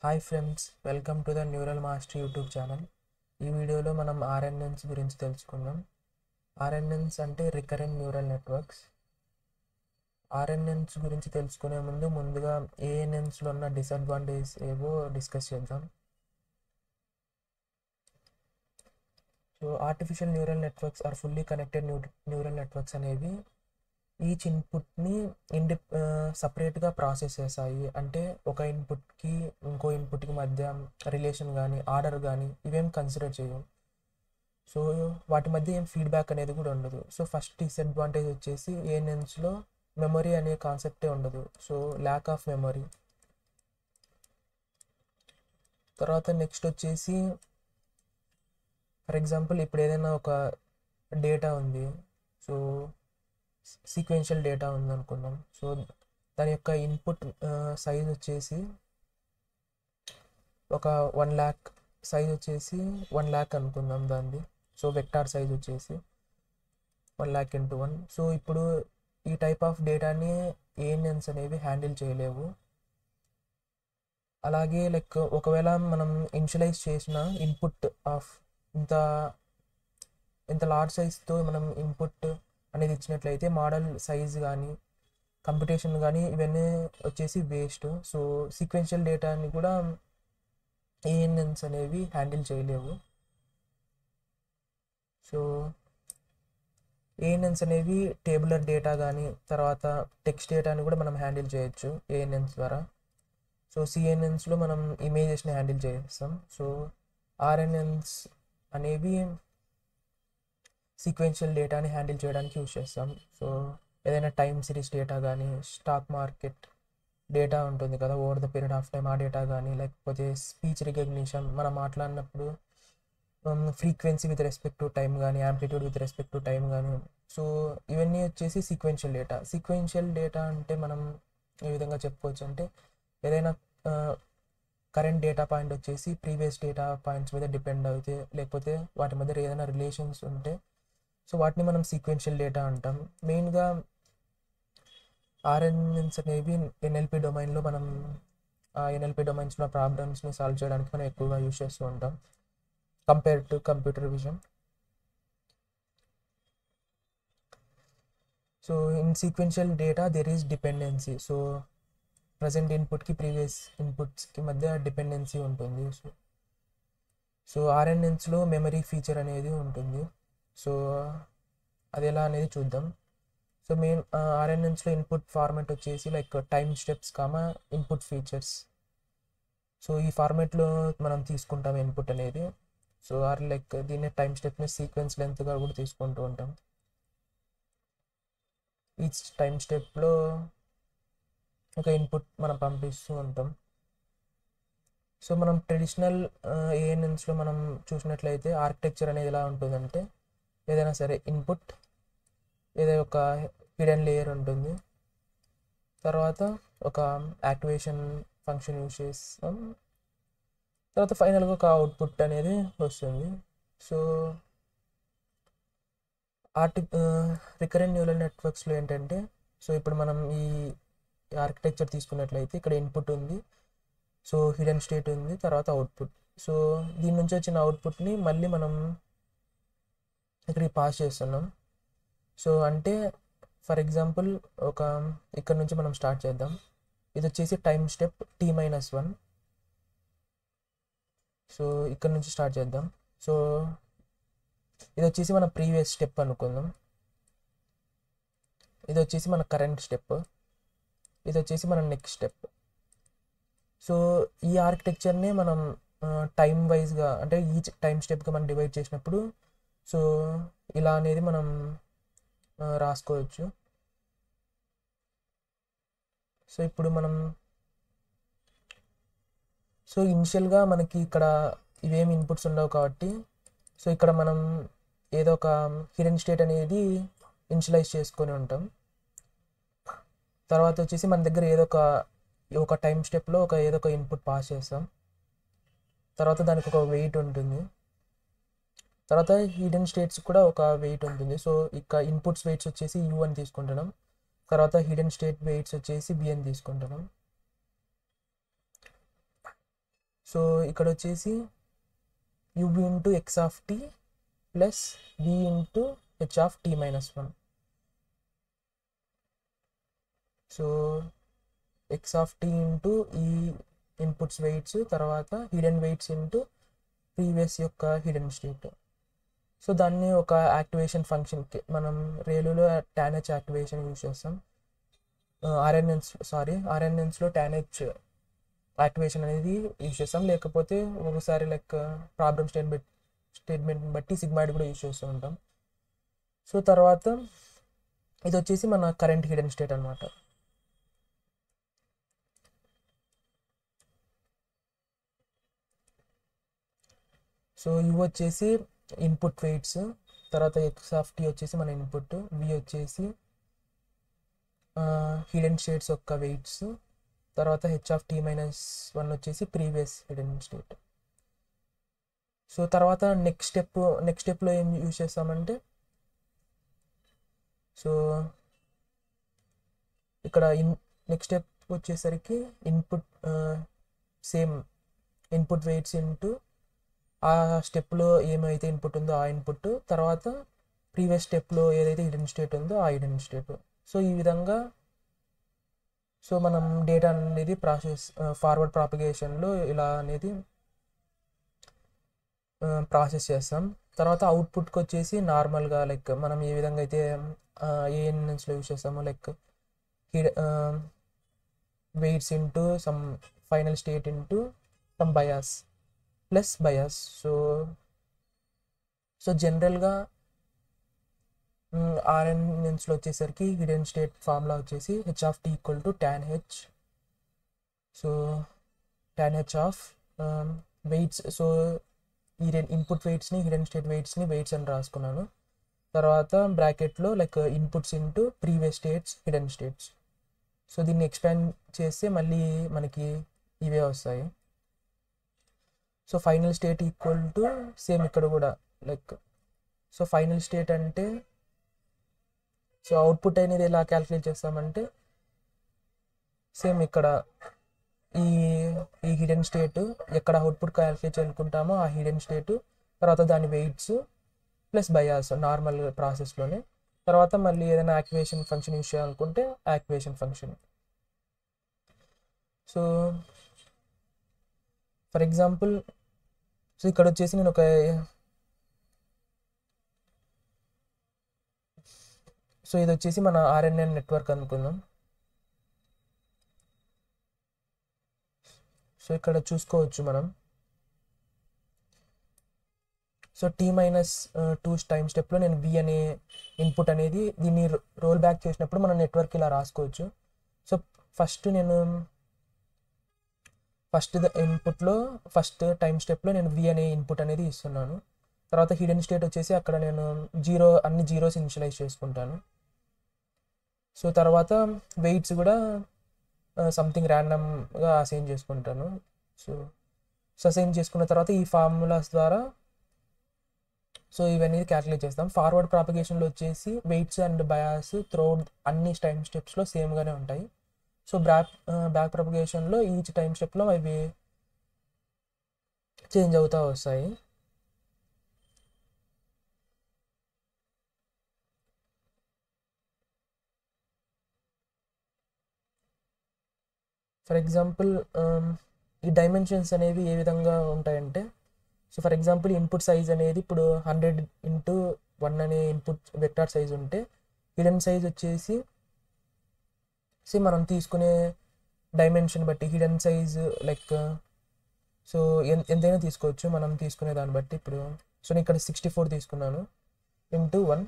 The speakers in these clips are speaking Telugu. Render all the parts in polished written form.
Hi friends, welcome to the neural master YouTube channel. ఈ వీడియోలో మనం ఆర్ఎన్ఎన్స్ గురించి తెలుసుకుందాం. ఆర్ఎన్ఎన్స్ అంటే రికరెంట్ న్యూరల్ నెట్వర్క్స్. ఆర్ఎన్ఎన్స్ గురించి తెలుసుకునే ముందుగా ఏఎన్ఎన్స్లో ఉన్న డిసడ్వాంటేజ్ ఏవో డిస్కస్ చేద్దాం. So artificial neural networks are fully connected neural networks అనేవి ఈచ్ ఇన్పుట్ని సపరేట్గా ప్రాసెస్ చేస్తాయి. అంటే ఒక ఇన్పుట్కి ఇంకో ఇన్పుట్కి మధ్య రిలేషన్ కానీ ఆర్డర్ కానీ ఇవేం కన్సిడర్ చేయవు. సో వాటి మధ్య ఏం ఫీడ్బ్యాక్ అనేది కూడా ఉండదు. సో ఫస్ట్ డిసడ్వాంటేజ్ వచ్చేసి ఏఎన్ఎన్స్లో మెమొరీ అనే కాన్సెప్టే ఉండదు. So lack of memory. తర్వాత నెక్స్ట్ వచ్చేసి ఫర్ ఎగ్జాంపుల్ ఇప్పుడు ఏదైనా ఒక డేటా ఉంది, సో సీక్వెన్షియల్ డేటా ఉంది అనుకుందాం. సో దాని యొక్క ఇన్పుట్ సైజ్ వచ్చేసి ఒక 1,00,000 సైజ్ వచ్చేసి 1,00,000 అనుకుందాం దాన్ని. సో వెక్టార్ సైజ్ వచ్చేసి 1,00,000 into 1. సో ఇప్పుడు ఈ టైప్ ఆఫ్ డేటాని ఏఎన్ఎన్స్ అనేవి హ్యాండిల్ చేయలేవు. అలాగే లైక్ ఒకవేళ మనం ఇనిషియలైజ్ చేసిన ఇన్పుట్ ఆఫ్ ఇంత లార్జ్ సైజ్తో మనం ఇన్పుట్ అనేది ఇచ్చినట్లయితే మోడల్ సైజ్ కానీ కంప్యూటేషన్ కానీ ఇవన్నీ వచ్చేసి వేస్ట్. సో సీక్వెన్షియల్ డేటాని కూడా ఏఎన్ఎన్స్ అనేవి హ్యాండిల్ చేయలేవు. సో ఏఎన్ఎన్స్ అనేవి టేబులర్ డేటా కానీ తర్వాత టెక్స్ట్ డేటాని కూడా మనం హ్యాండిల్ చేయొచ్చు ఏఎన్ఎన్స్ ద్వారా. సో సిఎన్ఎన్స్లో మనం ఇమేజెస్ని హ్యాండిల్ చేస్తాం. సో ఆర్ఎన్ఎన్స్ అనేవి సీక్వెన్షియల్ డేటాని హ్యాండిల్ చేయడానికి యూజ్ చేస్తాం. సో ఏదైనా టైమ్ సిరీస్ డేటా కానీ స్టాక్ మార్కెట్ డేటా ఉంటుంది కదా, over the period of time ఆ డేటా కానీ, లేకపోతే స్పీచ్ రికగ్నిషన్ మనం మాట్లాడినప్పుడు frequency with respect to time కానీ amplitude with respect to time కానీ. సో ఇవన్నీ వచ్చేసి సీక్వెన్షియల్ డేటా. సీక్వెన్షియల్ డేటా అంటే మనం ఏ విధంగా చెప్పుకోవచ్చు అంటే ఏదైనా కరెంట్ డేటా పాయింట్ వచ్చేసి ప్రీవియస్ డేటా పాయింట్స్ మీద డిపెండ్ అయితే, లేకపోతే వాటి మధ్య ఏదైనా రిలేషన్స్ ఉంటే సో వాటిని మనం సీక్వెన్షియల్ డేటా అంటాం. మెయిన్గా ఆర్ఎన్ఎన్స్ అనేవి ఎన్ఎల్పి డొమైన్లో మనం ఎన్ఎల్పి డొమైన్స్లో ప్రాబ్లమ్స్ని సాల్వ్ చేయడానికి మనం ఎక్కువగా యూజ్ చేస్తూ ఉంటాం compared to computer vision. So in sequential data there is dependency. So present ఇన్పుట్కి ప్రీవియస్ ఇన్పుట్స్కి మధ్య డిపెండెన్సీ ఉంటుంది. సో ఆర్ఎన్ఎన్స్లో మెమరీ ఫీచర్ అనేది ఉంటుంది. సో అది ఎలా అనేది చూద్దాం. సో మెయిన్ ఆర్ఎన్ఎన్స్లో ఇన్పుట్ ఫార్మాట్ వచ్చేసి like time steps comma input features. So ఈ ఫార్మాట్లో మనం తీసుకుంటాం ఇన్పుట్ అనేది. సో లైక్ దీన్ని టైం స్టెప్ని సీక్వెన్స్ లెంత్గా కూడా తీసుకుంటూ ఉంటాం. ఈచ్ టైం స్టెప్లో ఒక ఇన్పుట్ మనం పంపిస్తూ ఉంటాం. సో మనం ట్రెడిషనల్ ఏఎన్ఎన్స్లో మనం చూసినట్లయితే ఆర్కిటెక్చర్ అనేది ఎలా ఉంటుందంటే ఏదైనా సరే ఇన్పుట్ ఏదైనా ఒక హిడెన్ లేయర్ ఉంటుంది, తర్వాత ఒక యాక్టివేషన్ ఫంక్షన్ యూజ్ చేస్తాం, తర్వాత ఫైనల్గా ఒక అవుట్పుట్ అనేది వస్తుంది. సో రికరెంట్ న్యూరల్ నెట్వర్క్స్లో ఏంటంటే సో ఇప్పుడు మనం ఈ ఆర్కిటెక్చర్ తీసుకున్నట్లయితే ఇక్కడ ఇన్పుట్ ఉంది, సో హిడెన్ స్టేట్ ఉంది, తర్వాత అవుట్పుట్. సో దీని నుంచి వచ్చిన అవుట్పుట్ని మళ్ళీ మనం ఇక్కడికి పాస్ చేస్తున్నాం. సో అంటే ఫర్ ఎగ్జాంపుల్ ఇక్కడ నుంచి మనం స్టార్ట్ చేద్దాం. ఇది వచ్చేసి టైం స్టెప్ T-1. సో ఇక్కడ నుంచి స్టార్ట్ చేద్దాం. సో ఇది వచ్చేసి మన ప్రీవియస్ స్టెప్ అనుకుందాం, ఇది వచ్చేసి మన కరెంట్ స్టెప్, ఇది వచ్చేసి మన నెక్స్ట్ స్టెప్. సో ఈ ఆర్కిటెక్చర్ని మనం టైం వైజ్గా అంటే ఈచ్ టైం స్టెప్గా మనం డివైడ్ చేసినప్పుడు సో ఇలా అనేది మనం రాసుకోవచ్చు. సో ఇప్పుడు మనం సో ఇనిషియల్గా మనకి ఇక్కడ ఇవేమి ఇన్పుట్స్ ఉండవు కాబట్టి సో ఇక్కడ మనం ఏదో ఒక హిడెన్ స్టేట్ అనేది ఇనిషియలైజ్ చేసుకొని ఉంటాం. తర్వాత వచ్చేసి మన దగ్గర ఏదో ఒక టైం స్టెప్లో ఏదో ఒక ఇన్పుట్ పాస్ చేస్తాం, తర్వాత దానికి ఒక వెయిట్ ఉంటుంది, తర్వాత హిడెన్ స్టేట్స్ కూడా ఒక వెయిట్ ఉంటుంది. సో ఇక ఇన్పుట్స్ వెయిట్స్ వచ్చేసి U అని తీసుకుంటున్నాం, తర్వాత హిడెన్ స్టేట్ వెయిట్స్ వచ్చేసి B అని తీసుకుంటున్నాం. సో ఇక్కడ వచ్చేసి u into X of T plus v into H of T minus 1. So X of T into ఈ ఇన్పుట్స్ వెయిట్స్, తర్వాత హిడెన్ వెయిట్స్ ఇంటూ ప్రీవియస్ యొక్క హిడెన్ స్టేట్. సో దాన్ని ఒక యాక్టివేషన్ ఫంక్షన్కి మనం రేలులో tan h యాక్టివేషన్ యూజ్ చేస్తాం. ఆర్ఎన్ఎన్స్లో tan h యాక్టివేషన్ అనేది యూజ్ చేస్తాం. లేకపోతే ఒకసారి లైక్ ప్రాబ్లమ్ స్టేట్మెంట్ బట్టి సిగ్మాయిడ్ కూడా యూజ్ చేస్తూ ఉంటాం. సో తర్వాత ఇది వచ్చేసి మన కరెంట్ హిడెన్ స్టేట్ అనమాట. సో ఇవి వచ్చేసి ఇన్పుట్ వెయిట్స్, తర్వాత ఎక్స్ ఆఫ్ టీ వచ్చేసి మన ఇన్పుట్, వి వచ్చేసి హిడెన్ స్టేట్స్ యొక్క వెయిట్స్, తర్వాత హెచ్ ఆఫ్ టీ మైనస్ 1 వచ్చేసి ప్రీవియస్ హిడెన్ స్టేట్. సో తర్వాత నెక్స్ట్ స్టెప్లో ఏం యూజ్ చేస్తామంటే, సో ఇక్కడ నెక్స్ట్ స్టెప్ వచ్చేసరికి input same input weights into ఆ స్టెప్లో ఏమైతే ఇన్పుట్ ఉందో ఆ ఇన్పుట్, తర్వాత ప్రీవియస్ స్టెప్లో ఏదైతే హిడెన్ స్టేట్ ఉందో ఆ హిడెన్ స్టేట్. సో ఈ విధంగా సో మనం డేటా అనేది ఫార్వర్డ్ ప్రాపగేషన్లో ఇలా అనేది ప్రాసెస్ చేస్తాం. తర్వాత అవుట్పుట్కి వచ్చేసి నార్మల్గా లైక్ మనం ఏ విధంగా అయితే ఏఎన్ఎన్స్లో యూజ్ చేస్తామో like weights into some final state into some bias plus bias. So జనరల్గా ఆర్ఎన్ఎన్స్లో వచ్చేసరికి హిడెన్ స్టేట్ ఫార్ములా వచ్చేసి H of T equal to tan h. So tan h of weights, so ఈ ఇన్పుట్ వెయిట్స్ని హిడెన్ స్టేట్ వెయిట్స్ని వెయిట్స్ అని రాసుకున్నాను. తర్వాత బ్రాకెట్లో like inputs into previous states hidden states. So దీన్ని ఎక్స్పాండ్ చేస్తే మళ్ళీ మనకి ఇవే వస్తాయి. So final state equal to same ఇక్కడ కూడా లైక్, సో ఫైనల్ స్టేట్ అంటే సో అవుట్పుట్ అనేది ఎలా క్యాలిక్యులేట్ చేస్తామంటే సేమ్ ఇక్కడ ఈ హిడెన్ స్టేట్ ఎక్కడ అవుట్పుట్ క్యాలిక్యులేట్ చేసుకుంటామో ఆ హిడెన్ స్టేట్, తర్వాత దాని వెయిట్స్ ప్లస్ బయాస్ నార్మల్ ప్రాసెస్లోనే, తర్వాత మళ్ళీ ఏదైనా యాక్టివేషన్ ఫంక్షన్ యూజ్ చేయాలనుకుంటే activation function. So for example so ఇక్కడ వచ్చేసి నేను సో ఇది వచ్చేసి మన ఆర్ఎన్ఎన్ నెట్వర్క్ అనుకుందాం. సో ఇక్కడ చూసుకోవచ్చు మనం, సో T-2 టైం స్టెప్లో నేను V అనే ఇన్పుట్ అనేది దీన్ని రోల్ బ్యాక్ చేసినప్పుడు మన నెట్వర్క్ ఇలా రాసుకోవచ్చు. సో ఫస్ట్ ఇన్పుట్లో ఫస్ట్ టైం స్టెప్లో నేను V అనే ఇన్పుట్ అనేది ఇస్తున్నాను. తర్వాత హిడెన్ స్టేట్ వచ్చేసి అక్కడ నేను అన్ని జీరోస్ ఇనిషియలైజ్ చేసుకుంటాను. సో తర్వాత వెయిట్స్ కూడా సంథింగ్ ర్యాండమ్గా అసైన్ చేసుకుంటాను. సో అసైన్ చేసుకున్న తర్వాత ఈ ఫార్ములాస్ ద్వారా సో ఇవన్నీ క్యాలిక్యులేట్ చేస్తాం. ఫార్వర్డ్ ప్రాపగేషన్లో వచ్చేసి వెయిట్స్ అండ్ బయాస్ త్రూఅవుట్ అన్ని టైం స్టెప్స్లో సేమ్గానే ఉంటాయి. సో బ్యాక్ ప్రాపగేషన్లో ఈచ్ టైం స్టెప్లో అవి చేంజ్ అవుతూ వస్తాయి. ఫర్ ఎగ్జాంపుల్ ఈ డైమెన్షన్స్ అనేవి ఏ విధంగా ఉంటాయంటే, so for example input size అనేది ఇప్పుడు 100x1 అనే ఇన్పుట్ వెక్టార్ సైజ్ ఉంటే హిడెన్ సైజ్ వచ్చేసి మనం తీసుకునే డైమెన్షన్ బట్టి హిడెన్ సైజ్ లైక్ సో ఎంతైనా తీసుకోవచ్చు మనం తీసుకునే దాన్ని బట్టి. ఇప్పుడు సో నేను ఇక్కడ 64 తీసుకున్నాను × 1.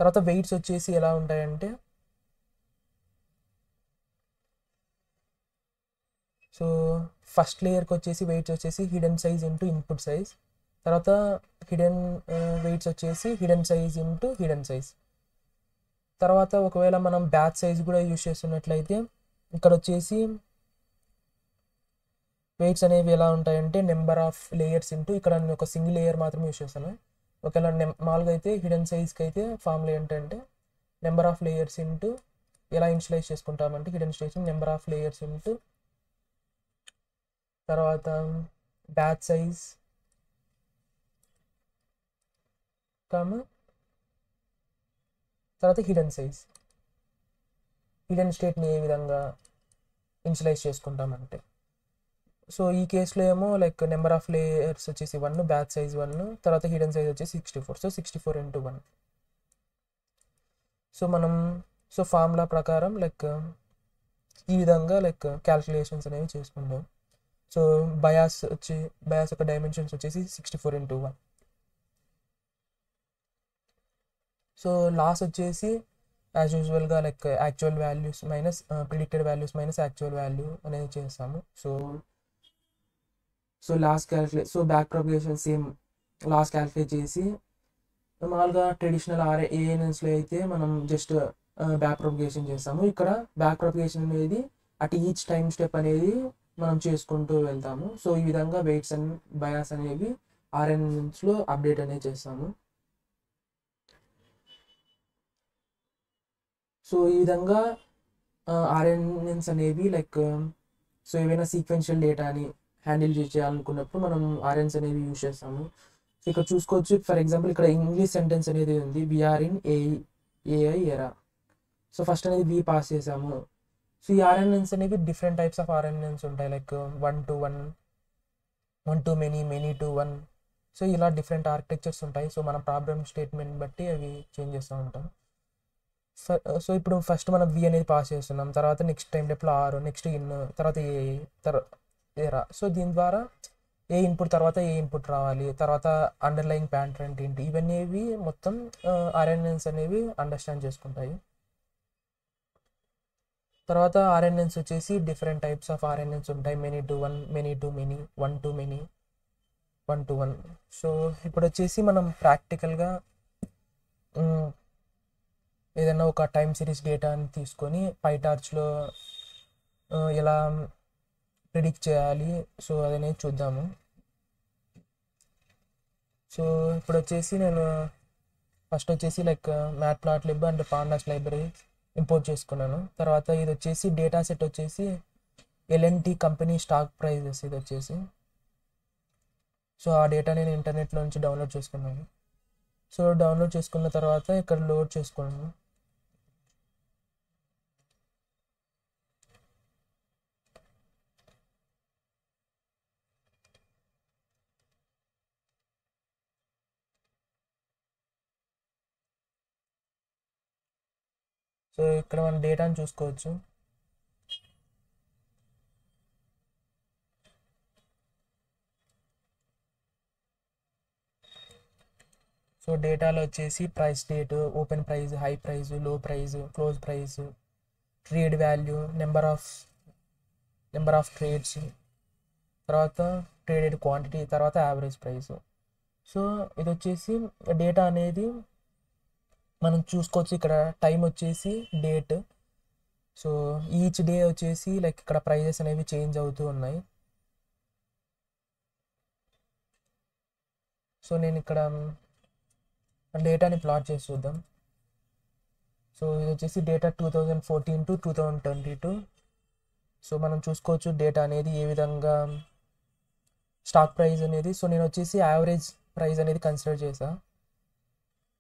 తర్వాత వెయిట్స్ వచ్చేసి ఎలా ఉంటాయంటే, సో ఫస్ట్ లేయర్కి వచ్చేసి వెయిట్స్ వచ్చేసి hidden size into input size, తర్వాత హిడెన్ వెయిట్స్ వచ్చేసి hidden size into hidden size. తర్వాత ఒకవేళ మనం బ్యాచ్ సైజ్ కూడా యూజ్ చేస్తున్నట్లయితే ఇక్కడ వచ్చేసి వెయిట్స్ అనేవి ఎలా ఉంటాయంటే నెంబర్ ఆఫ్ లేయర్స్ ఇంటూ, ఇక్కడ నేను ఒక సింగిల్ లేయర్ మాత్రమే యూజ్ చేస్తాను. ఒకవేళ మామూలుగా అయితే హిడెన్ సైజ్కి అయితే ఫార్ములా ఏంటంటే నెంబర్ ఆఫ్ లేయర్స్ ఇంటూ ఎలా ఇనిషియలైజ్ చేసుకుంటామంటే hidden station number of layers into తర్వాత బ్యాచ్ సైజ్, తర్వాత హిడెన్ సైజ్. హిడెన్ స్టేట్ని ఏ విధంగా ఇనిషియలైజ్ చేసుకుంటామంటే, సో ఈ కేసులో ఏమో లైక్ నెంబర్ ఆఫ్ లేయర్స్ వచ్చేసి 1, బ్యాచ్ సైజ్ 1, తర్వాత హిడెన్ సైజ్ వచ్చేసి 64. So 64 into 1. సో మనం ఫార్ములా ప్రకారం లైక్ ఈ విధంగా లైక్ క్యాల్కులేషన్స్ అనేవి చేసుకుంటాం. సో బయాస్ యొక్క డైమెన్షన్స్ వచ్చేసి 64 into 1. సో లాస్ వచ్చేసి యాజ్ యూజువల్గా like actual values minus predicted values minus actual value అనేది చేస్తాము. So loss calculate, so back propagation same loss calculate చేసి మామూలుగా ట్రెడిషనల్ ఏఎన్ఎన్స్లో అయితే మనం జస్ట్ బ్యాక్ ప్రొపగేషన్ చేస్తాము. ఇక్కడ బ్యాక్ ప్రొపగేషన్ అనేది అట్ ఈచ్ టైం స్టెప్ అనేది మనం చేసుకుంటూ వెళ్తాము. సో ఈ విధంగా వెయిట్స్ అండ్ బయాస్ అనేవి ఆర్ఎన్ఎన్స్లో అప్డేట్ అనేది చేస్తాము. సో ఈ విధంగా ఆర్ఎన్ఎన్స్ అనేవి లైక్ సో ఏవైనా సీక్వెన్షియల్ డేటాని హ్యాండిల్ చేయాలనుకున్నప్పుడు మనం ఆర్ఎన్స్ అనేవి యూజ్ చేస్తాము. సో ఇక్కడ చూసుకోవచ్చు, ఫర్ ఎగ్జాంపుల్ ఇక్కడ ఇంగ్లీష్ సెంటెన్స్ అనేది ఉంది, వీఆర్ ఇన్ ఏఐ ఎరా. సో ఫస్ట్ అనేది వి పాస్ చేసాము. సో ఈ ఆర్ఎన్ఎన్స్ అనేవి డిఫరెంట్ టైప్స్ ఆఫ్ ఆర్ఎన్ఎన్స్ ఉంటాయి, like 1 to 1, 1 to many, many to 1. So ఇలా డిఫరెంట్ ఆర్కిటెక్చర్స్ ఉంటాయి. సో మన ప్రాబ్లమ్ స్టేట్మెంట్ బట్టి అవి చేంజ్ చేస్తూ ఉంటాం. సో ఇప్పుడు ఫస్ట్ మనం వి అనేది పాస్ చేస్తున్నాం, తర్వాత నెక్స్ట్ టైం డెప్లో ఆర్, నెక్స్ట్ ఇన్, తర్వాత ఏరా. సో దీని ద్వారా ఏ ఇన్పుట్ తర్వాత ఏ ఇన్పుట్ రావాలి, తర్వాత అండర్లయింగ్ ప్యాటర్న్ ఏంటి, ఇవన్నీ మొత్తం ఆర్ఎన్ఎన్స్ అనేవి అండర్స్టాండ్ చేసుకుంటాయి. తర్వాత ఆర్ఎన్ఎన్స్ వచ్చేసి డిఫరెంట్ టైప్స్ ఆఫ్ ఆర్ఎన్ఎన్స్ ఉంటాయి, many to 1, many to many, 1 to many, 1 to 1. So ఇప్పుడు వచ్చేసి మనం ప్రాక్టికల్గా ఏదైనా ఒక టైం సిరీస్ డేటాని తీసుకొని పైటార్చ్లో ఎలా ప్రిడిక్ట్ చేయాలి, సో అదనేది చూద్దాము. సో ఇప్పుడు వచ్చేసి నేను ఫస్ట్ వచ్చేసి like matplotlib and pandas library import చేసుకున్నాను. తర్వాత ఇది వచ్చేసి డేటా సెట్ వచ్చేసి ఎల్ఎన్టీ కంపెనీ స్టాక్ ప్రైజెస్ ఇది వచ్చేసి. సో ఆ డేటా నేను ఇంటర్నెట్లో నుంచి డౌన్లోడ్ చేసుకున్నాను. సో డౌన్లోడ్ చేసుకున్న తర్వాత ఇక్కడ లోడ్ చేసుకున్నాను. సో ఇక్కడ మనం డేటాను చూసుకోవచ్చు. సో డేటాలో వచ్చేసి price date, open price, high price, low price, close price, trade value, number of trades, తర్వాత ట్రేడెడ్ క్వాంటిటీ, తర్వాత యావరేజ్ ప్రైస్. సో ఇది వచ్చేసి డేటా అనేది మనం చూసుకోవచ్చు. ఇక్కడ టైం వచ్చేసి డేట్. సో ఈచ్ డే వచ్చేసి లైక్ ఇక్కడ ప్రైజెస్ అనేవి చేంజ్ అవుతూ ఉన్నాయి. సో నేను ఇక్కడ డేటాని ప్లాట్ చేసి చూద్దాం. సో ఇది వచ్చేసి డేటా 2014 to 2022. సో మనం చూసుకోవచ్చు డేటా అనేది ఏ విధంగా స్టాక్ ప్రైస్ అనేది. సో నేను వచ్చేసి యావరేజ్ ప్రైస్ అనేది కన్సిడర్ చేసా.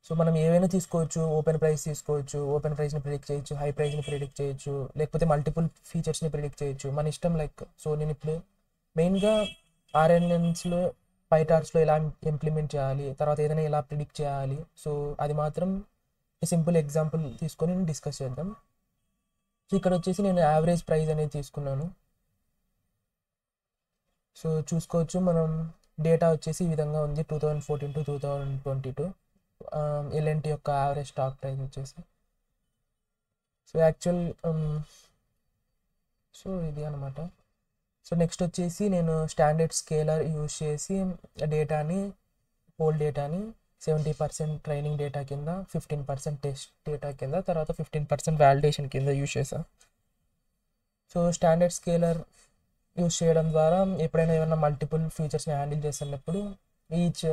సో మనం ఏవైనా తీసుకోవచ్చు, ఓపెన్ ప్రైస్ తీసుకోవచ్చు, ఓపెన్ ప్రైస్ని ప్రిడిక్ట్ చేయొచ్చు, హై ప్రైస్ని ప్రిడిక్ట్ చేయొచ్చు, లేకపోతే మల్టిపుల్ ఫీచర్స్ని ప్రిడిక్ట్ చేయొచ్చు, మన ఇష్టం. లైక్ సో నేను ఇప్పుడు మెయిన్గా ఆర్ఎన్ఎన్స్లో పైటార్చ్లో ఎలా ఇంప్లిమెంట్ చేయాలి, తర్వాత ఏదైనా ఎలా ప్రిడిక్ట్ చేయాలి, సో అది మాత్రం సింపుల్ ఎగ్జాంపుల్ తీసుకొని డిస్కస్ చేద్దాం. సో ఇక్కడ వచ్చేసి నేను యావరేజ్ ప్రైస్ అనేది తీసుకున్నాను. సో చూసుకోవచ్చు మనం డేటా వచ్చేసి ఈ విధంగా ఉంది, 2014 to 2022 ఎల్ఎన్టీ యొక్క యావరేజ్ స్టాక్ ప్రైస్ వచ్చేసి. సో యాక్చువల్ సో ఇది అనమాట. సో నెక్స్ట్ వచ్చేసి నేను స్టాండర్డ్ స్కేలర్ యూజ్ చేసి హోల్ డేటాని 70% ట్రైనింగ్ డేటా కింద, 15% టెస్ట్ డేటా కింద, తర్వాత 15% వ్యాలిడేషన్ కింద యూజ్ చేశాను. సో స్టాండర్డ్ స్కేలర్ యూజ్ చేయడం ద్వారా ఎప్పుడైనా ఏమైనా మల్టిపుల్ ఫీచర్స్ని హ్యాండిల్ చేస్తున్నప్పుడు ఈచ్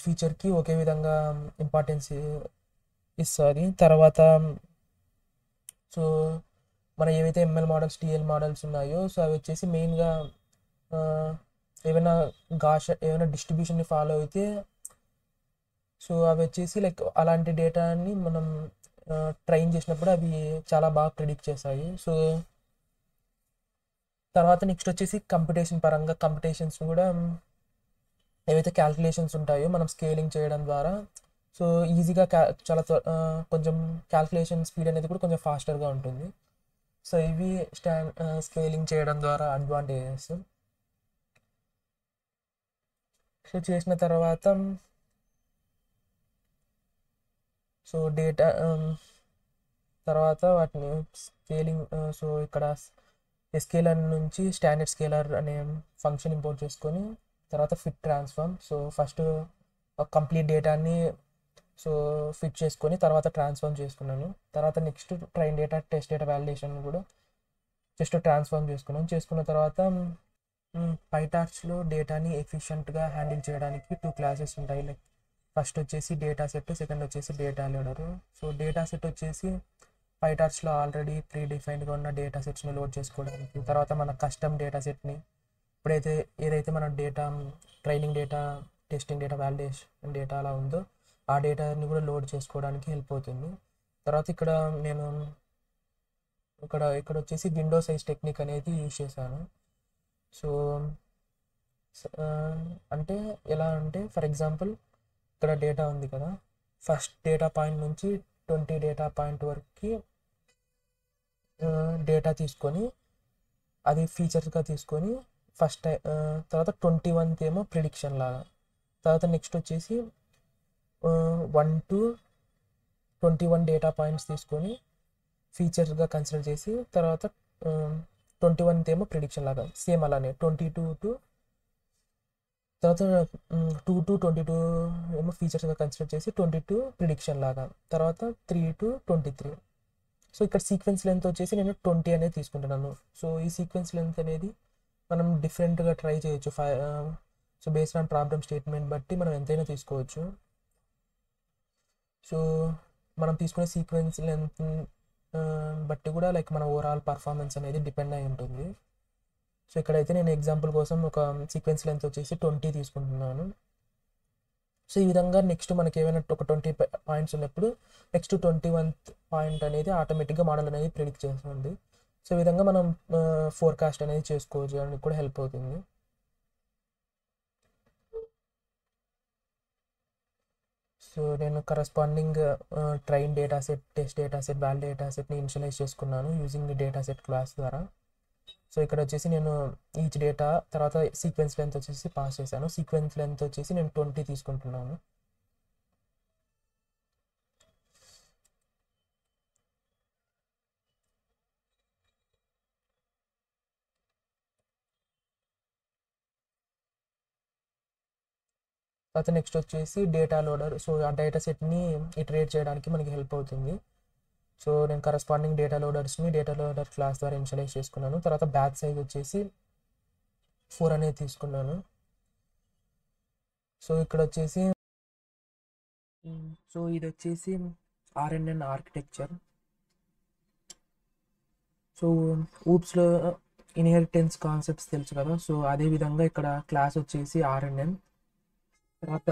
ఫీచర్కి ఒకే విధంగా ఇంపార్టెన్స్ ఇస్తుంది. తర్వాత సో మన ఏవైతే ఎంఎల్ మోడల్స్ టీఎల్ మోడల్స్ ఉన్నాయో సో అవి వచ్చేసి మెయిన్గా ఏమైనా ఏమైనా డిస్ట్రిబ్యూషన్ని ఫాలో అయితే సో అవి వచ్చేసి లైక్ అలాంటి డేటాని మనం ట్రైన్ చేసినప్పుడు అవి చాలా బాగా ప్రిడిక్ట్ చేస్తాయి. సో తర్వాత నెక్స్ట్ వచ్చేసి కంప్యూటేషన్ పరంగా కంప్యూటేషన్స్ కూడా ఏవైతే క్యాల్కులేషన్స్ ఉంటాయో మనం స్కేలింగ్ చేయడం ద్వారా సో ఈజీగా చాలా కొంచెం క్యాల్కులేషన్ స్పీడ్ అనేది కూడా కొంచెం ఫాస్టర్గా ఉంటుంది. సో ఇవి స్కేలింగ్ చేయడం ద్వారా అడ్వాంటేజెస్. సో చేసిన తర్వాత సో డేటా తర్వాత వాటిని స్కేలింగ్ సో ఇక్కడ స్కేలర్ నుంచి స్టాండర్డ్ స్కేలర్ అనే ఫంక్షన్ ఇంపోర్ట్ చేసుకొని తర్వాత fit transform. So first complete డేటాని సో ఫిట్ చేసుకొని తర్వాత ట్రాన్స్ఫార్మ్ చేసుకున్నాను. తర్వాత next train data test data validation కూడా జస్ట్ ట్రాన్స్ఫార్మ్ చేసుకున్న తర్వాత పైటార్చ్లో డేటాని ఎఫిషియెంట్గా హ్యాండిల్ చేయడానికి 2 క్లాసెస్ ఉంటాయి. లైక్ ఫస్ట్ వచ్చేసి డేటా సెట్, సెకండ్ వచ్చేసి data loader. So data set వచ్చేసి పైటార్చ్లో ఆల్రెడీ ప్రీ డిఫైన్డ్గా ఉన్న డేటా సెట్స్ని లోడ్ చేసుకోవడానికి, తర్వాత మన కస్టమ్ డేటా సెట్ని ఏదైతే మన data training data testing data validation data అలా ఉందో ఆ డేటాని కూడా లోడ్ చేసుకోవడానికి హెల్ప్ అవుతుంది. తర్వాత నేను ఇక్కడ వచ్చేసి విండో సైజ్ టెక్నిక్ అనేది యూజ్ చేశాను. సో అంటే ఎలా అంటే ఫర్ ఎగ్జాంపుల్ ఇక్కడ డేటా ఉంది కదా, ఫస్ట్ డేటా పాయింట్ నుంచి 20 డేటా పాయింట్ వరకు డేటా తీసుకొని అది ఫీచర్స్గా తీసుకొని ఫస్ట్ తర్వాత 21th ఏమో ప్రిడిక్షన్ లాగా, తర్వాత నెక్స్ట్ వచ్చేసి 1 to 21 డేటా పాయింట్స్ తీసుకొని ఫీచర్స్గా కన్సిడర్ చేసి తర్వాత 21th ఏమో ప్రిడిక్షన్ లాగా సేమ్ అలానే 22 to తర్వాత 2 to 22 ఏమో ఫీచర్స్గా కన్సిడర్ చేసి 22 ప్రిడిక్షన్ లాగా, తర్వాత 3 to 23. సో ఇక్కడ సీక్వెన్స్ లెంత్ వచ్చేసి నేను 20 అనేది తీసుకుంటున్నాను. సో ఈ సీక్వెన్స్ లెంత్ అనేది మనం డిఫరెంట్గా ట్రై చేయొచ్చు. So based on problem statement బట్టి మనం ఎంతైనా తీసుకోవచ్చు. సో మనం తీసుకునే సీక్వెన్స్ లెంత్ బట్టి కూడా లైక్ మన ఓవరాల్ పర్ఫార్మెన్స్ అనేది డిపెండ్ అయి ఉంటుంది. సో ఇక్కడైతే నేను ఎగ్జాంపుల్ కోసం ఒక సీక్వెన్స్ లెంత్ వచ్చేసి 20 తీసుకుంటున్నాను. సో ఈ విధంగా నెక్స్ట్ మనకి ఏమైనా ఒక 20 పాయింట్స్ ఉన్నప్పుడు నెక్స్ట్ 21th పాయింట్ అనేది ఆటోమేటిక్గా మోడల్ అనేది ప్రిడిక్ట్ చేస్తుంది. సో ఈ విధంగా మనం ఫోర్కాస్ట్ అనేది చేసుకోవచ్చు అని కూడా హెల్ప్ అవుతుంది. సో నేను corresponding train data set, test data set, valid data సెట్ని ఇనిషియలైజ్ చేసుకున్నాను యూజింగ్ డేటా సెట్ క్లాస్ ద్వారా. సో ఇక్కడ వచ్చేసి నేను ఈచ్ డేటా తర్వాత సీక్వెన్స్ లెంత్ వచ్చేసి పాస్ చేశాను. సీక్వెన్స్ లెంత్ వచ్చేసి నేను 20 తీసుకుంటున్నాను. తర్వాత నెక్స్ట్ వచ్చేసి డేటా లోడర్. సో ఆ డేటా సెట్ని ఇటరేట్ చేయడానికి మనకి హెల్ప్ అవుతుంది. సో నేను కరస్పాండింగ్ డేటా లోడర్ క్లాస్ ద్వారా ఇనిషియలైజ్ చేసుకున్నాను. తర్వాత బ్యాచ్ సైజ్ వచ్చేసి 4 అనేది తీసుకున్నాను. సో ఇక్కడ వచ్చేసి సో ఇది వచ్చేసి RNN ఆర్కిటెక్చర్. సో ఊప్స్లో ఇన్హెరిటెన్స్ కాన్సెప్ట్స్ తెలుసు కదా, సో అదేవిధంగా ఇక్కడ క్లాస్ వచ్చేసి RNN, తర్వాత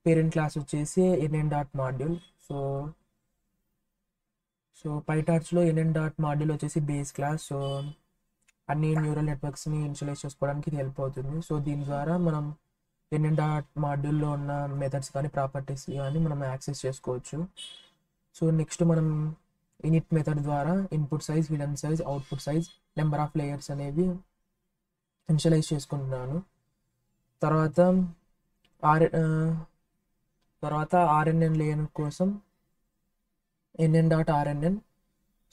పేరెంట్ క్లాస్ వచ్చేసి NN.Module. సో పైటార్చ్లో NN.Module వచ్చేసి బేస్ క్లాస్. సో అన్ని న్యూరల్ నెట్వర్క్స్ని ఇనిషియలైజ్ చేసుకోవడానికి ఇది హెల్ప్ అవుతుంది. సో దీని ద్వారా మనం NN.Moduleలో ఉన్న మెథడ్స్ కానీ ప్రాపర్టీస్ కానీ మనం యాక్సెస్ చేసుకోవచ్చు. సో నెక్స్ట్ మనం ఇనిట్ మెథడ్ ద్వారా input size, hidden size, output size, number of layers అనేవి ఇనిషియలైజ్ చేసుకుంటున్నాను. తర్వాత RNN లేయర్ కోసం NN.RNN.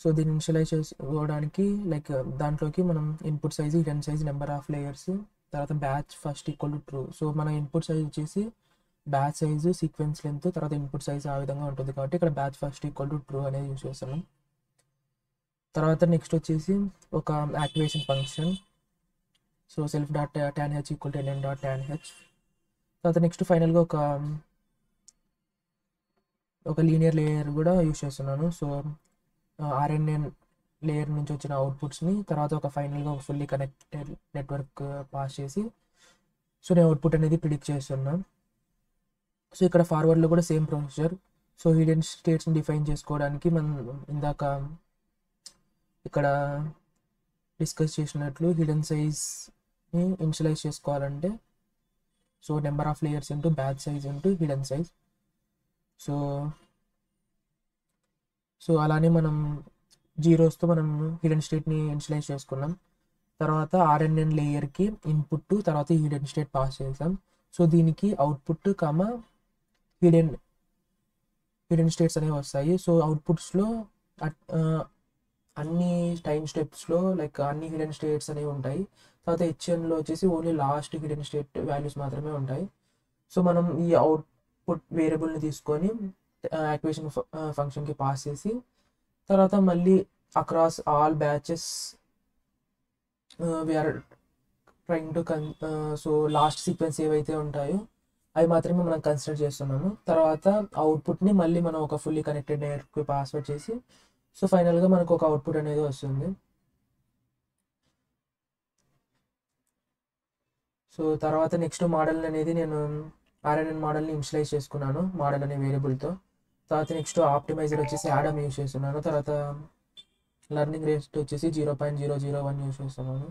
సో దీన్ని ఇనిషియలైజ్ చేసుకోవడానికి లైక్ దాంట్లోకి మనం input size, hidden size, number of layers, తర్వాత batch first equal to true. So మన ఇన్పుట్ సైజ్ వచ్చేసి బ్యాచ్ సైజు, సీక్వెన్స్ లెంత్, తర్వాత ఇన్పుట్ సైజ్ ఆ విధంగా ఉంటుంది కాబట్టి ఇక్కడ batch first equal to true అనేది యూజ్ చేస్తాను. తర్వాత నెక్స్ట్ వచ్చేసి ఒక activation function. So self.tanh equal to NN.tanh. తర్వాత నెక్స్ట్ ఫైనల్గా ఒక లీనియర్ లేయర్ కూడా యూజ్ చేస్తున్నాను. సో RNN లేయర్ నుంచి వచ్చిన అవుట్పుట్స్ని తర్వాత ఒక ఫైనల్గా ఒక ఫుల్లీ కనెక్టెడ్ నెట్వర్క్ పాస్ చేసి సో నేను అవుట్పుట్ అనేది ప్రిడిక్ట్ చేస్తున్నాను. సో ఇక్కడ ఫార్వర్డ్లో కూడా సేమ్ ప్రొసీజర్. సో హిడెన్ స్టేట్స్ని డిఫైన్ చేసుకోవడానికి మనం ఇందాక ఇక్కడ డిస్కస్ చేసినట్లు హిడెన్ సైజ్ని ఇనిషియలైజ్ చేసుకోవాలంటే so number of layers into batch size into hidden size. So so అలానే మనం జీరోస్తో మనం హిడెన్ స్టేట్ని ఇనిషియలైజ్ చేసుకున్నాం. తర్వాత ఆర్ఎన్ఎన్ లేయర్కి ఇన్పుట్ తర్వాత హిడెన్ స్టేట్ పాస్ చేసాం. సో దీనికి అవుట్పుట్ హిడెన్ హిడెన్ స్టేట్స్ అనేవి వస్తాయి. సో అవుట్పుట్స్లో అన్ని టైం స్టెప్స్లో లైక్ అన్ని హిడెన్ స్టేట్స్ అనేవి ఉంటాయి. తర్వాత హెచ్ఎన్లో వచ్చేసి only last hidden state values మాత్రమే ఉంటాయి. సో మనం ఈ అవుట్పుట్ వేరియబుల్ని తీసుకొని యాక్టివేషన్ ఫంక్షన్కి పాస్ చేసి తర్వాత మళ్ళీ across all batches we are trying to so last sequence ఏవైతే ఉంటాయో అవి మాత్రమే మనం కన్సిడర్ చేస్తున్నాము. తర్వాత అవుట్పుట్ని మళ్ళీ మనం ఒక ఫుల్లీ కనెక్టెడ్ నెట్వర్క్కి పాస్వర్డ్ చేసి సో ఫైనల్గా మనకు ఒక అవుట్పుట్ అనేది వస్తుంది. సో తర్వాత నెక్స్ట్ మోడల్ అనేది నేను ఆర్ఎన్ఎన్ మోడల్ని ఇనిషియలైజ్ చేసుకున్నాను మోడల్ అనే వేరియబుల్తో. తర్వాత నెక్స్ట్ ఆప్టిమైజర్ వచ్చేసి యాడమ్ యూజ్ చేస్తున్నాను. తర్వాత లెర్నింగ్ రేట్ వచ్చేసి 0.001 యూజ్ చేస్తున్నాను.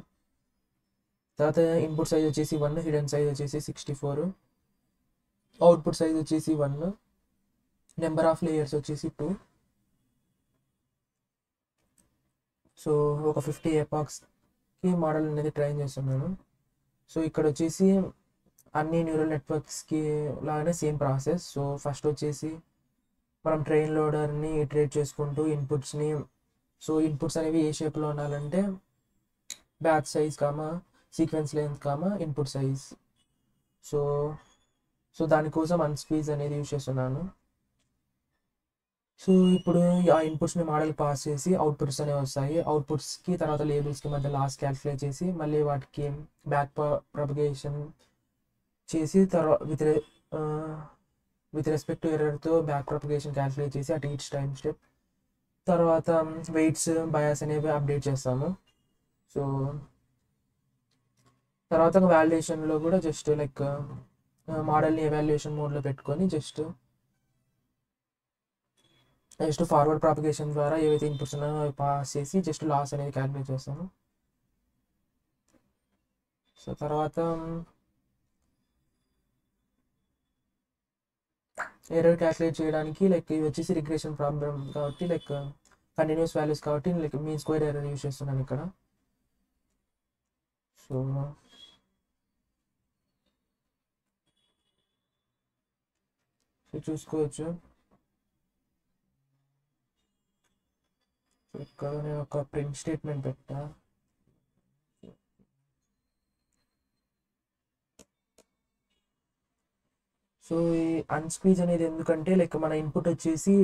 తర్వాత ఇన్పుట్ సైజ్ వచ్చేసి 1, హిడెన్ సైజ్ వచ్చేసి 64, అవుట్పుట్ సైజ్ వచ్చేసి 1, నెంబర్ ఆఫ్ లేయర్స్ వచ్చేసి 2. సో ఒక 50 ఎపాక్స్కి మోడల్ అనేది ట్రైన్ చేస్తున్నాను. సో ఇక్కడ వచ్చేసి అన్ని న్యూరల్ నెట్వర్క్స్కి లాగానే సేమ్ ప్రాసెస్. సో ఫస్ట్ వచ్చేసి మనం ట్రైన్ లోడర్ని ఇటరేట్ చేసుకుంటూ ఇన్పుట్స్ని సో ఇన్పుట్స్ అనేవి ఏ షేప్లో ఉండాలంటే batch size sequence length input size. So so దానికోసం అన్స్క్వీజ్ అనేది యూజ్ చేస్తున్నాను. సో ఇప్పుడు ఆ ఇన్పుట్స్ని మోడల్ పాస్ చేసి అవుట్పుట్స్ అనేవి వస్తాయి. అవుట్పుట్స్కి తర్వాత లేబుల్స్కి మధ్య లాస్ట్ క్యాల్కులేట్ చేసి మళ్ళీ వాటికి బ్యాక్ ప్రొపగేషన్ చేసి తర్వాత విత్ రెస్పెక్ట్ టు ఎర్రర్తో బ్యాక్ ప్రొపగేషన్ క్యాల్కులేట్ చేసి అట్ ఈచ్ టైం స్టెప్ తర్వాత వెయిట్స్ బయాస్ అనేవి అప్డేట్ చేస్తాము. సో తర్వాత వాలిడేషన్లో కూడా జస్ట్ లైక్ మోడల్ని ఎవాల్యుయేషన్ మోడ్లో పెట్టుకొని జస్ట్ ఫార్వర్డ్ ప్రాపగేషన్ ద్వారా ఏవైతే ఇన్పుట్స్ ఉన్నాయో అవి పాస్ చేసి జస్ట్ లాస్ అనేది క్యాల్కులేట్ చేస్తాము. సో తర్వాత ఎర్రర్ క్యాల్కులేట్ చేయడానికి లైక్ ఇవి వచ్చేసి రిగ్రెషన్ ప్రాబ్లం కాబట్టి లైక్ కంటిన్యూస్ వాల్యూస్ కాబట్టి like mean square error use చేస్తున్నాను ఇక్కడ. సో చూసుకోవచ్చు ఇక్కడ నేను ఒక ప్రింట్ స్టేట్మెంట్ పెట్టా. సో ఈ అన్స్క్వీజ్ అనేది ఎందుకంటే లైక్ మన ఇన్పుట్ వచ్చేసి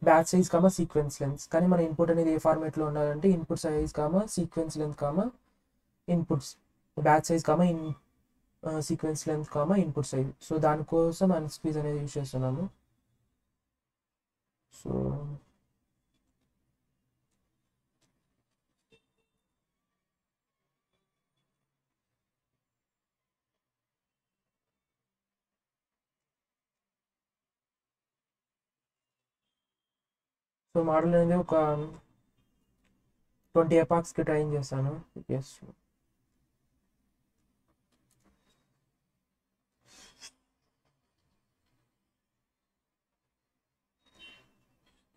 బ్యాచ్ సైజ్ సీక్వెన్స్ లెంత్, కానీ మన ఇన్పుట్ అనేది ఏ ఫార్మేట్లో ఉండాలంటే input size sequence length inputs batch size sequence length input size. So దానికోసం అన్స్క్వీజ్ అనేది యూజ్ చేస్తున్నాము. సో సో మోడల్ అనేది ఒక 20 ఎపాక్స్కి ట్రైన్ చేస్తాను. ఎస్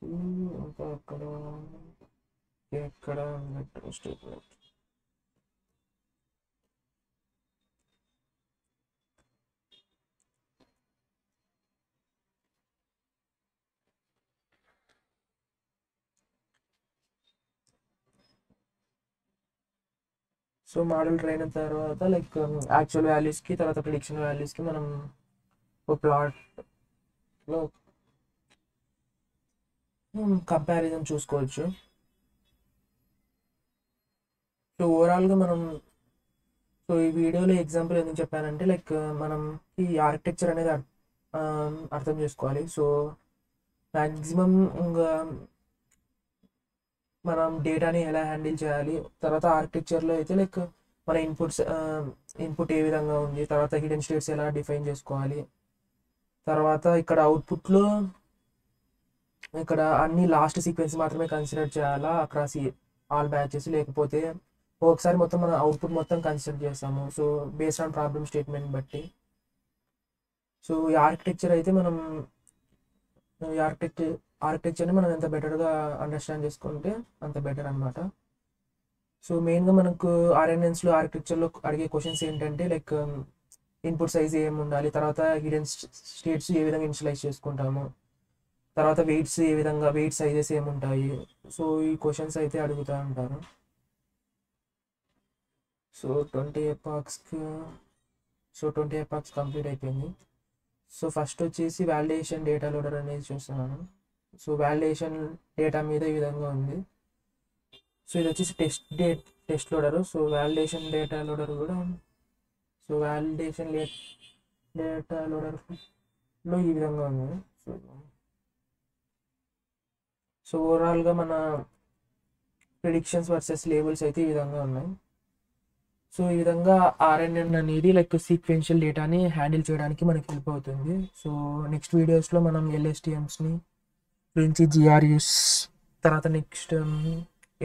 ఇంకా ఎక్కడ స్టేట్మెంట్ సో మోడల్ ట్రైన్ అయిన తర్వాత లైక్ యాక్చువల్ వాల్యూస్కి తర్వాత ప్రిడిక్షన్ వాల్యూస్కి మనం ఒక ప్లాట్లో కంపారిజన్ చూసుకోవచ్చు. సో ఓవరాల్గా మనం సో ఈ వీడియోలో ఎగ్జాంపుల్ ఎందుకు చెప్పానంటే లైక్ మనం ఈ ఆర్కిటెక్చర్ అనేది అర్థం చేసుకోవాలి. సో మ్యాక్సిమం ఇంకా మనం డేటాని ఎలా హ్యాండిల్ చేయాలి, తర్వాత ఆర్కిటెక్చర్లో అయితే లైక్ మన ఇన్పుట్ ఏ విధంగా ఉంది, తర్వాత హిడెన్ స్టేట్స్ ఎలా డిఫైన్ చేసుకోవాలి, తర్వాత ఇక్కడ అవుట్పుట్లో ఇక్కడ అన్ని లాస్ట్ సీక్వెన్స్ మాత్రమే కన్సిడర్ చేయాలా అక్రాస్ ఆల్ బ్యాచెస్, లేకపోతే ఒకసారి మొత్తం మన అవుట్పుట్ మొత్తం కన్సిడర్ చేస్తాము. So based on problem statement బట్టి. సో ఈ ఆర్కిటెక్చర్ అయితే మనం ఈ ఆర్కిటెక్చర్ని మనం ఎంత బెటర్గా అండర్స్టాండ్ చేసుకుంటే అంత బెటర్ అనమాట. సో మెయిన్గా మనకు ఆర్ఎన్ఎన్స్లో ఆర్కిటెక్చర్లో అడిగే క్వశ్చన్స్ ఏంటంటే లైక్ ఇన్పుట్ సైజ్ ఏమి ఉండాలి, తర్వాత హిడెన్ స్టేట్స్ ఏ విధంగా ఇనిషియలైజ్ చేసుకుంటాము, తర్వాత వెయిట్స్ ఏ విధంగా వెయిట్ సైజెస్ ఏముంటాయి. సో ఈ క్వశ్చన్స్ అయితే అడుగుతూ ఉంటారు. సో 20 ఎపాక్స్ కంప్లీట్ అయిపోయింది. సో ఫస్ట్ వచ్చేసి వాలిడేషన్ డేటా లోడర్ అనేది చూస్తున్నాను. సో వాలిడేషన్ డేటా మీద ఈ విధంగా ఉంది. సో ఇది వచ్చేసి test loader. So validation data loader కూడా, సో వాలిడేషన్ డేటా లోడర్లో ఈ విధంగా ఉంది. సో ఓవరాల్గా మన ప్రిడిక్షన్స్ వర్సెస్ లేబుల్స్ అయితే ఈ విధంగా ఉన్నాయి. సో ఈ విధంగా ఆర్ఎన్ఎన్ అనేది లైక్ సీక్వెన్షియల్ డేటాని హ్యాండిల్ చేయడానికి మనకి హెల్ప్ అవుతుంది. సో నెక్స్ట్ వీడియోస్లో మనం ఎల్ఎస్టిఎమ్స్ని గురించి, జిఆర్యూస్, తర్వాత నెక్స్ట్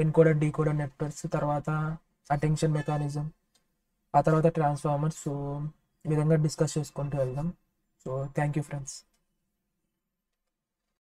ఎన్కోడర్ డీకోడర్ నెట్వర్క్స్, తర్వాత అటెన్షన్ మెకానిజం, ఆ తర్వాత ట్రాన్స్ఫార్మర్స్, సో ఈ విధంగా డిస్కస్ చేసుకుంటూ వెళ్దాం. So thank you friends.